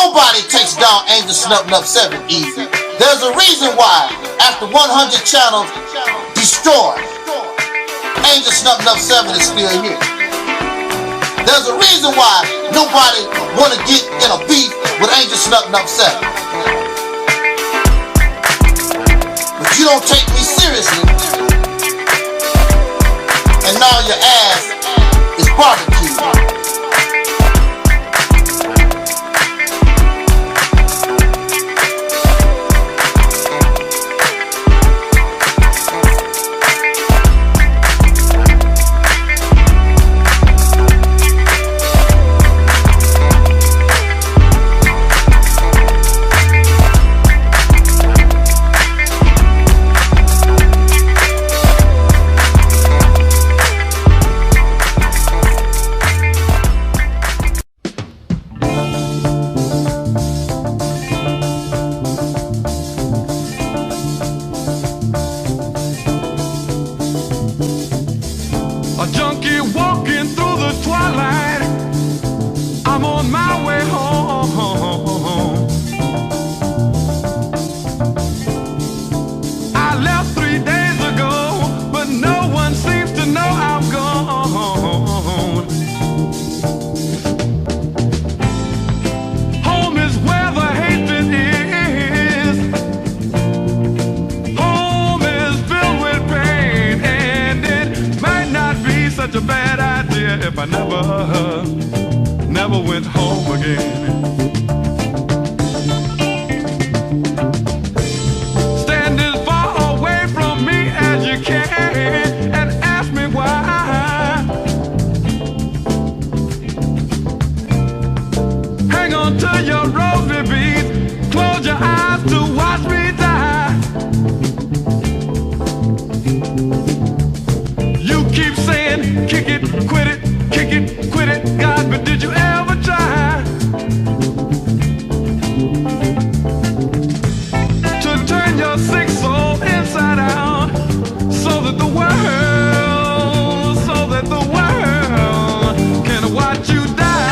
Nobody takes down Angel Snuff Nuff 7 easy. There's a reason why, after 100 channels destroyed, Angel Snuff Nuff 7 is still here. There's a reason why nobody want to get in a beef with Angel Snuff Nuff 7. But you don't take me seriously, and now your ass is barbecued. Never went home again. Stand as far away from me as you can and ask me why. Hang on to your rosy beads, close your eyes to watch me die. You keep saying, kick it, quit it, kick it, quit it, God, but did you ever try to turn your sick soul inside out so that the world can watch you die?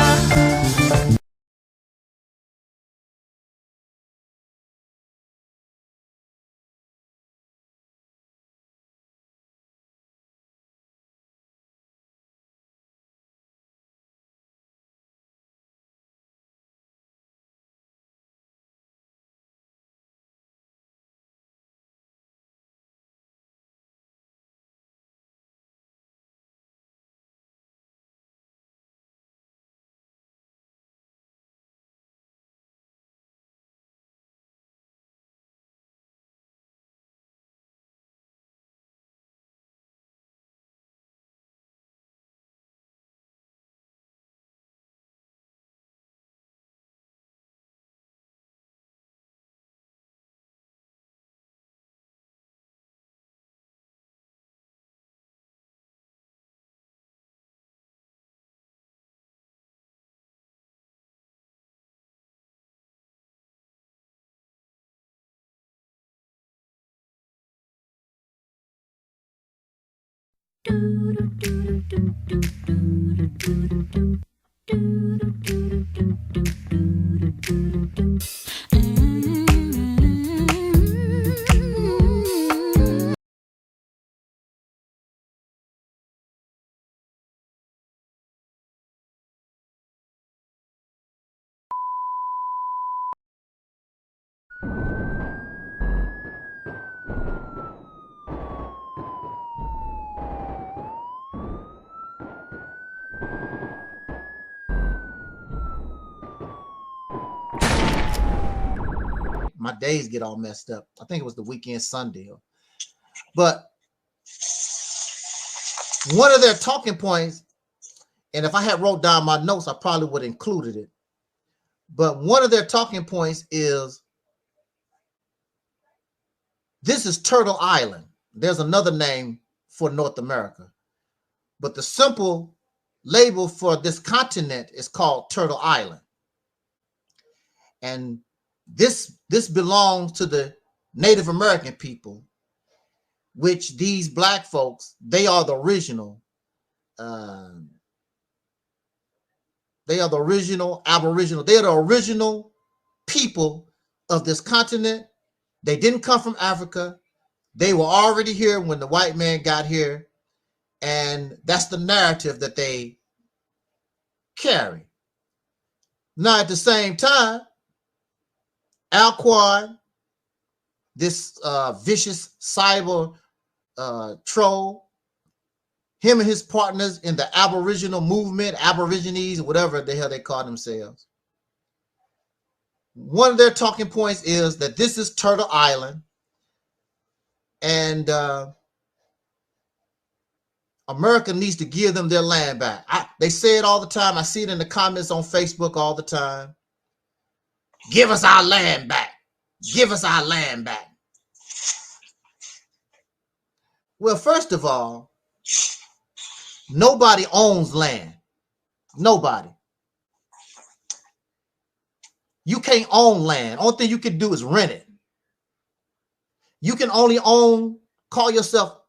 My days get all messed up. I think it was the weekend Sunday. But one of their talking points, and if I had wrote down my notes, I probably would have included it. But one of their talking points is, this is Turtle Island. There's another name for North America. But the simple label for this continent is called Turtle Island. And this belongs to the Native American people, which these black folks, they are the original. They are the original Aboriginal. They are the original people of this continent. They didn't come from Africa. They were already here when the white man got here. And that's the narrative that they carry. Now, at the same time, Alquan, this vicious cyber troll, him and his partners in the Aboriginal movement, Aborigines, whatever the hell they call themselves, one of their talking points is that this is Turtle Island, and America needs to give them their land back. They say it all the time. I see it in the comments on Facebook all the time. Give us our land back. Give us our land back. Well, first of all, nobody owns land. Nobody. You can't own land. Only thing you can do is rent it. You can only call yourself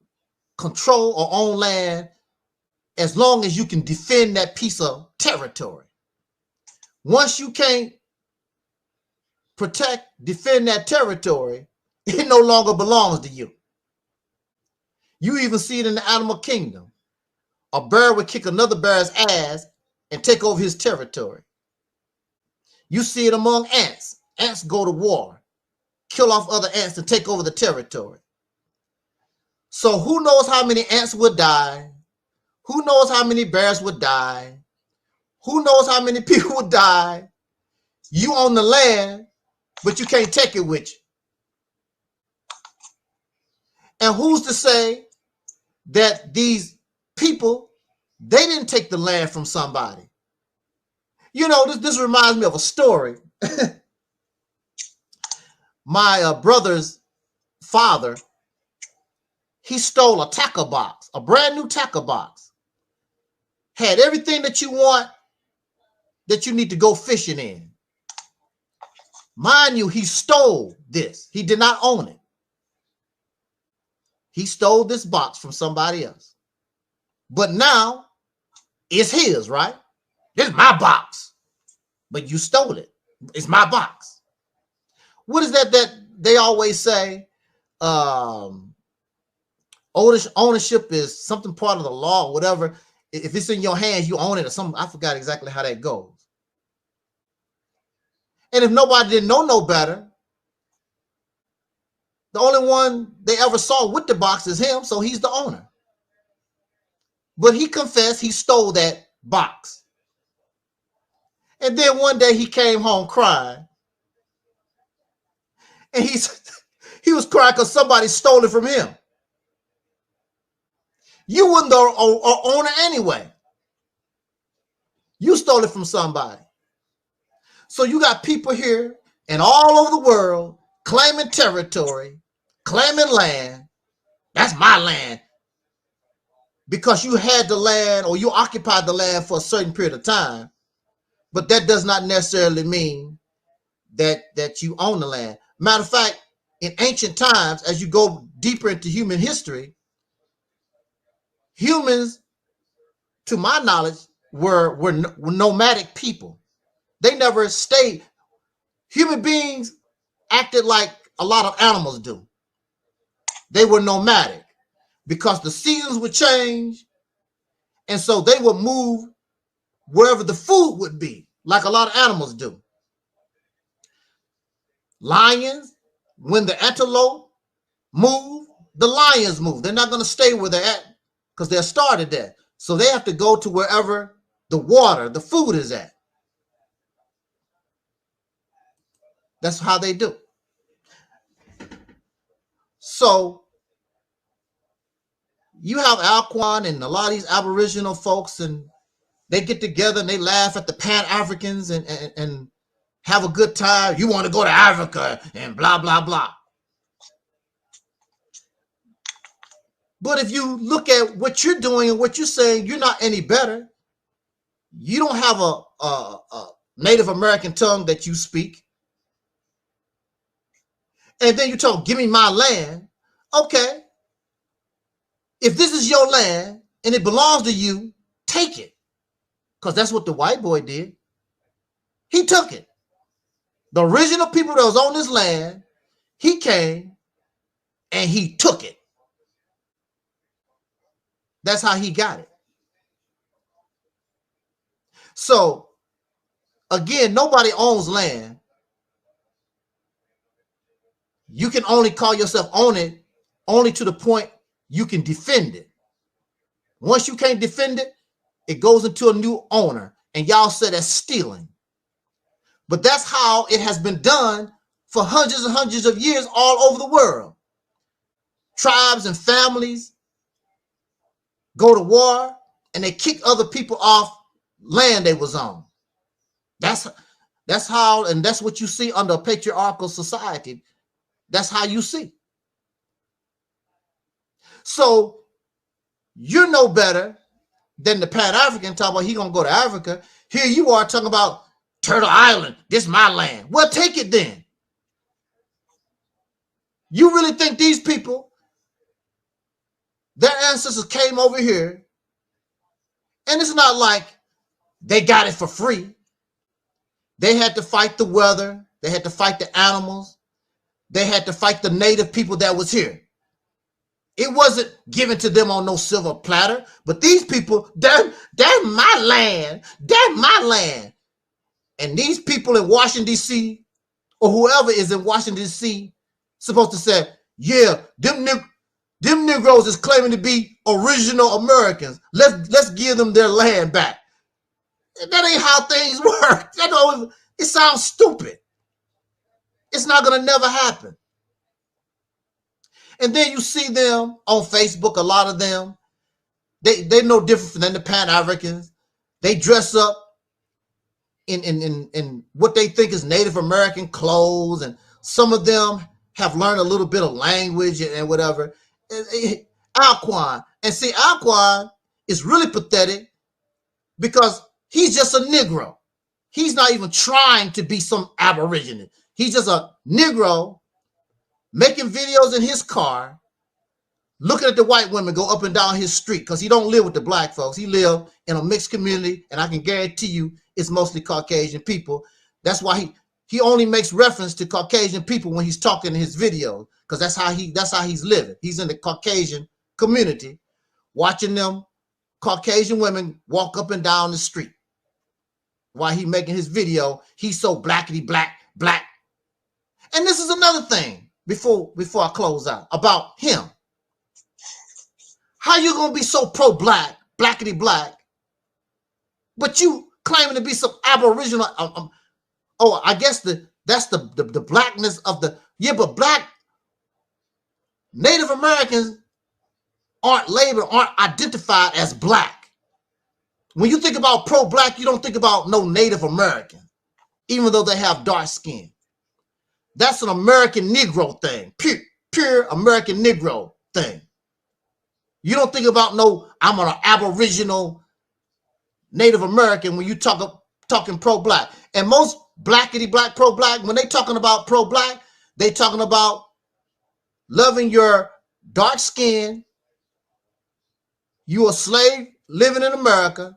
control or own land as long as you can defend that piece of territory. Once you can't defend that territory, it no longer belongs to you. You even see it in the animal kingdom. A bear would kick another bear's ass and take over his territory. You see it among ants. Ants go to war, kill off other ants and take over the territory. So who knows how many ants would die? Who knows how many bears would die? Who knows how many people would die? You own the land, but you can't take it with you. And who's to say that these people, they didn't take the land from somebody? You know, this reminds me of a story. My brother's father, he stole a tackle box, a brand new tackle box. Had everything that you want, that you need to go fishing in. Mind you, he stole this. He did not own it. He stole this box from somebody else. But now it's his, right? This is my box. But you stole it. It's my box. What is that they always say? Ownership is something part of the law or whatever. If it's in your hands, you own it or something. I forgot exactly how that goes. And if nobody didn't know no better, the only one they ever saw with the box is him, so he's the owner. But he confessed he stole that box. And then one day he came home crying. And he was crying because somebody stole it from him. You weren't the owner anyway. You stole it from somebody. So you got people here and all over the world claiming territory, claiming land. That's my land. Because you had the land or you occupied the land for a certain period of time. But that does not necessarily mean that you own the land. Matter of fact, in ancient times, as you go deeper into human history, humans, to my knowledge, were nomadic people. They never stayed. Human beings acted like a lot of animals do. They were nomadic because the seasons would change. And so they would move wherever the food would be, like a lot of animals do. Lions, when the antelope move, the lions move. They're not going to stay where they're at because they're started there. So they have to go to wherever the water, the food is at. That's how they do. So you have Alquan and a lot of these Aboriginal folks, and they get together and they laugh at the Pan-Africans and have a good time. You want to go to Africa and blah, blah, blah. But if you look at what you're doing and what you're saying, you're not any better. You don't have a Native American tongue that you speak. And then you talk, give me my land. Okay. If this is your land and it belongs to you, take it. Because that's what the white boy did. He took it. The original people that was on this land, he came and he took it. That's how he got it. So, again, nobody owns land. You can only call yourself own it only to the point you can defend it. Once you can't defend it, it goes into a new owner. And y'all say that's stealing. But that's how it has been done for hundreds and hundreds of years all over the world. Tribes and families go to war and they kick other people off land they was on. That's how, and that's what you see under a patriarchal society. That's how you see. So you're no better than the Pan-African talking about he gonna go to Africa. Here you are talking about Turtle Island. This is my land. Well, take it then. You really think these people, their ancestors came over here, and it's not like they got it for free. They had to fight the weather. They had to fight the animals. They had to fight the native people that was here. It wasn't given to them on no silver platter. But these people, that's my land. That's my land. And these people in Washington, D.C., or whoever is in Washington, D.C., supposed to say, yeah, them Negroes is claiming to be original Americans. Let's give them their land back. That ain't how things work. It sounds stupid. It's not going to never happen. And then you see them on Facebook, a lot of them. They're no different than the Pan-Africans. They dress up in what they think is Native American clothes, and some of them have learned a little bit of language and whatever. Alquan. And see, Alquan is really pathetic because he's just a Negro. He's not even trying to be some Aborigine. He's just a Negro making videos in his car, looking at the white women go up and down his street, because he don't live with the black folks. He live in a mixed community, and I can guarantee you it's mostly Caucasian people. That's why he only makes reference to Caucasian people when he's talking in his videos, because that's how he's living. He's in the Caucasian community, watching them Caucasian women walk up and down the street. While he making his video, he's so blackety black. And this is another thing before I close out about him. How you gonna be so pro-black, blackety black, but you claiming to be some Aboriginal? Oh, I guess that's the blackness of the, yeah, but black Native Americans aren't identified as black. When you think about pro-black, you don't think about no Native American, even though they have dark skin. That's an American Negro thing, pure American Negro thing. You don't think about no, I'm an Aboriginal Native American when you talking pro-black. And most blackety black, pro-black, when they talking about pro-black, they talking about loving your dark skin, you a slave living in America,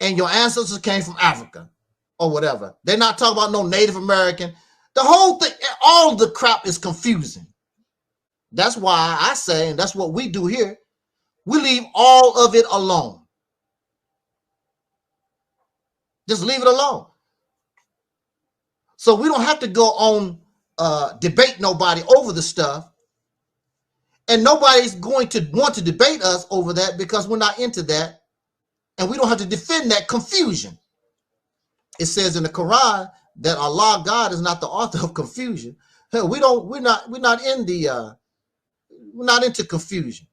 and your ancestors came from Africa or whatever. They're not talking about no Native American. The whole thing, all the crap is confusing. That's why I say, and that's what we do here, we leave all of it alone. Just leave it alone. So we don't have to go on debate nobody over the stuff. And nobody's going to want to debate us over that because we're not into that. And we don't have to defend that confusion. It says in the Quran that Allah, God, is not the author of confusion. We're not into confusion.